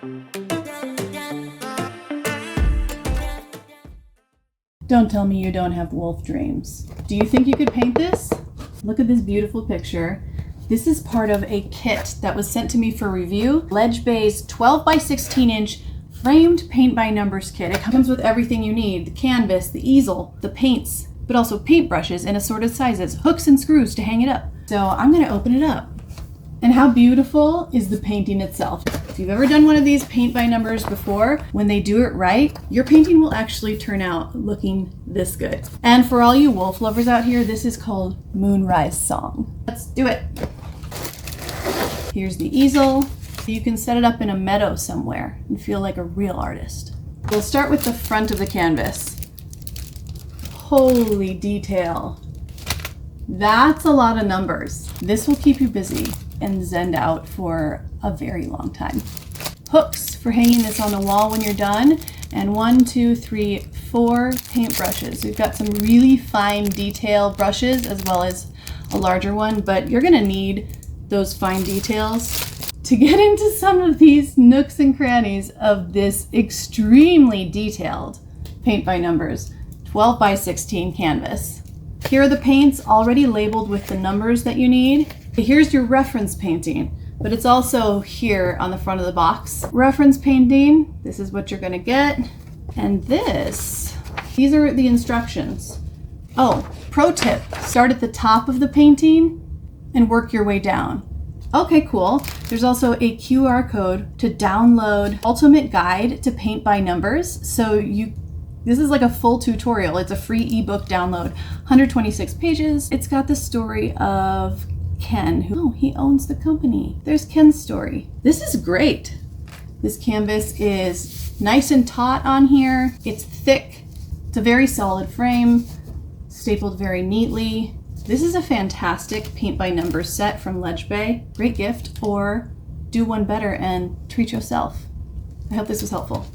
Don't tell me you don't have wolf dreams. Do you think you could paint this? Look at this beautiful picture. This is part of a kit that was sent to me for review. Ledgebay's 12 by 16 inch framed paint by numbers kit. It comes with everything you need: the canvas, the easel, the paints, but also paintbrushes in assorted sizes, hooks and screws to hang it up. So I'm gonna open it up. And how beautiful is the painting itself? If you've ever done one of these paint by numbers before, when they do it right, your painting will actually turn out looking this good. And for all you wolf lovers out here, this is called Moonrise Song. Let's do it. Here's the easel. You can set it up in a meadow somewhere and feel like a real artist. We'll start with the front of the canvas. Holy detail. That's a lot of numbers. This will keep you busy and zenned out for a very long time. Hooks for hanging this on the wall when you're done, and 1, 2, 3, 4 paint brushes. We've got some really fine detail brushes as well as a larger one, but you're gonna need those fine details to get into some of these nooks and crannies of this extremely detailed paint by numbers 12 by 16 canvas. Here are the paints already labeled with the numbers that you need. Here's your reference painting, but it's also here on the front of the box. Reference painting, this is what you're gonna get. And these are the instructions. Oh, pro tip, start at the top of the painting and work your way down. Okay, cool. There's also a QR code to download Ultimate Guide to Paint by Numbers. This is like a full tutorial. It's a free ebook download, 126 pages. It's got the story of Ken, he owns the company. There's Ken's story. This is great. This canvas is nice and taut on here. It's thick. It's a very solid frame, stapled very neatly. This is a fantastic paint by numbers set from Ledgebay. Great gift, or do one better and treat yourself. I hope this was helpful.